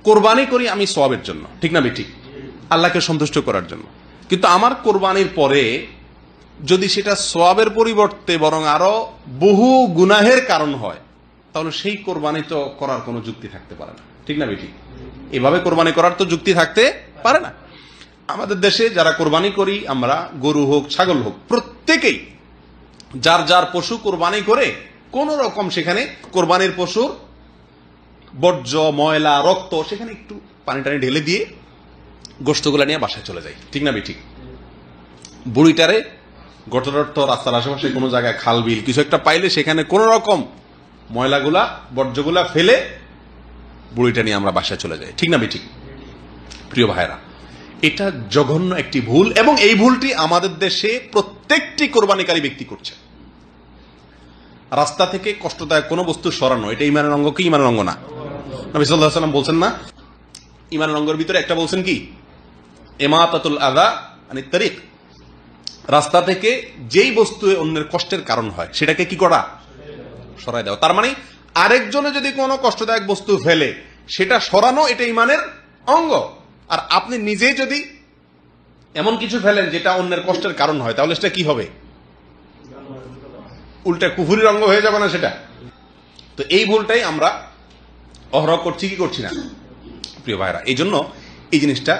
কোরবানি করি আমি সওয়াবের জন্য, ঠিক না বেঠিক, আল্লাহকে সন্তুষ্ট করার জন্য। কিন্তু আমার কোরবানির পরে যদি সেটা সওয়াবের পরিবর্তে বরং আরো বহু গুনাহের কারণ হয়, তাহলে সেই কোরবানি তো করার কোনো যুক্তি থাকতে পারে না, ঠিক না বেঠিক? এভাবে কোরবানি করার তো যুক্তি থাকতে পারে না। আমাদের দেশে যারা কোরবানি করি আমরা, গরু হোক ছাগল হোক, প্রত্যেকেই যার যার পশু কোরবানি করে কোন রকম সেখানে কোরবানির পশুর বর্জ্য, ময়লা, রক্ত সেখানে একটু পানি টানি ঢেলে দিয়ে গোশতগুলা নিয়ে বাসায় চলে যায়, ঠিক না বেঠিক? বুড়িটারে গটরট রাস্তার আশেপাশে কোনো জায়গায় খাল বিল কিছু একটা পাইলে সেখানে কোন রকম ময়লাগুলা বর্জ্যগুলা ফেলে বুড়িটা নিয়ে আমরা বাসায় চলে যাই, ঠিক না বেঠিক? প্রিয় ভাইরা, এটা জঘন্য একটি ভুল, এবং এই ভুলটি আমাদের দেশে প্রত্যেকটি কোরবানিকারী ব্যক্তি করছে। রাস্তা থেকে কষ্টদায়ক কোনো বস্তু সরানো, এটা ইমানের অঙ্গ কি ইমানের অঙ্গ না? নবী সাল্লাল্লাহু আলাইহি ওয়াসাল্লাম বলছেন না, ইমানের অঙ্গের ভিতরে একটা বলছেন কি, ইমাতাতুল আযা আনিত তারিক, রাস্তা থেকে যেই বস্তু অন্যের কষ্টের কারণ হয় সেটাকে কি করা, সরাই দেওয়া। তার মানে আরেকজনে যদি কোনো কষ্টদায়ক বস্তু ফেলে সেটা সরানো, এটা ইমানের অঙ্গ। আর আপনি নিজেই যদি এমন কিছু ফেলেন যেটা অন্যের কষ্টের কারণ হয়, তাহলে সেটা কি হবে? উল্টা কুফুরির অঙ্গ হয়ে যাবে না সেটা? তো এই ভুলটাই আমরা অহরহ করছি কি করছি না, প্রিয় ভাইরা? এই জন্য এই জিনিসটা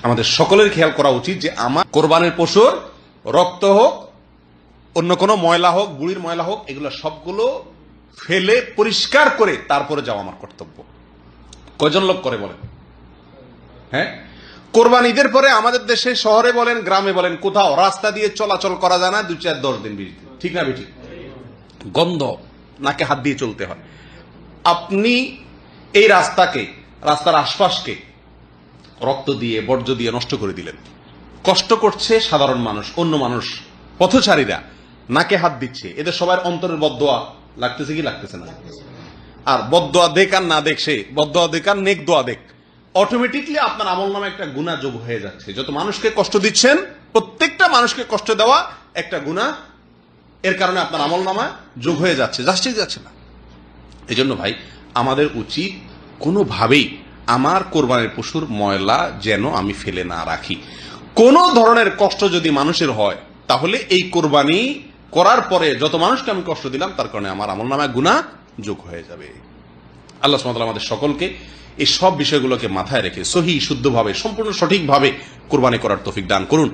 আমাদের সকলের খেয়াল করা উচিত যে আমার কোরবানির পশুর রক্ত হোক, অন্য কোনো ময়লা হোক, বুড়ির ময়লা হোক, এগুলো সবগুলো ফেলে পরিষ্কার করে তারপরে যাওয়া আমার কর্তব্য। কয়জন লোক করে বলেন? হ্যাঁ, কোরবানি ঈদের পরে আমাদের দেশে শহরে বলেন গ্রামে বলেন কোথাও রাস্তা দিয়ে চলাচল করা যায় না 2, 4, 10 দিন 20 দিন, ঠিক না বেঠিক? গন্ধ, নাকে হাত দিয়ে চলতে হয়। আপনি এই রাস্তাকে, রাস্তার আশপাশকে রক্ত দিয়ে বর্জ্য দিয়ে নষ্ট করে দিলেন। কষ্ট করছে সাধারণ মানুষ, অন্য মানুষ, পথচারীরা নাকে হাত দিচ্ছে, এদের সবার অন্তরের বদদোয়া লাগতেছে কি লাগতেছে না? আর বদদোয়া দেখ আর না দেখ, সে বদদোয়া দেখ আর নেক দোয়া দেখ, অটোমেটিকলি আপনার আমল নামে একটা গুনাহ যোগ হয়ে যাচ্ছে। যত মানুষকে কষ্ট দিচ্ছেন, প্রত্যেকটা মানুষকে কষ্ট দেওয়া একটা গুনাহ, এর কারণে আপনার আমল নামা যোগ হয়ে যাচ্ছে, যাচ্ছে না। এই জন্য ভাই আমাদের উচিত কোনোভাবেই আমার কোরবানির পশুর ময়লা যেন আমি ফেলে না রাখি। কোন ধরনের কষ্ট যদি মানুষের হয়, তাহলে এই কোরবানি করার পরে যত মানুষকে আমি কষ্ট দিলাম তার কারণে আমার আমল নামায় গুনাহ যোগ হয়ে যাবে। আল্লাহ সুবহানাহু ওয়া তাআলা আমাদের সকলকে এই সব বিষয়গুলোকে মাথায় রেখে সহি শুদ্ধভাবে সম্পূর্ণ সঠিকভাবে কোরবানি করার তৌফিক দান করুন।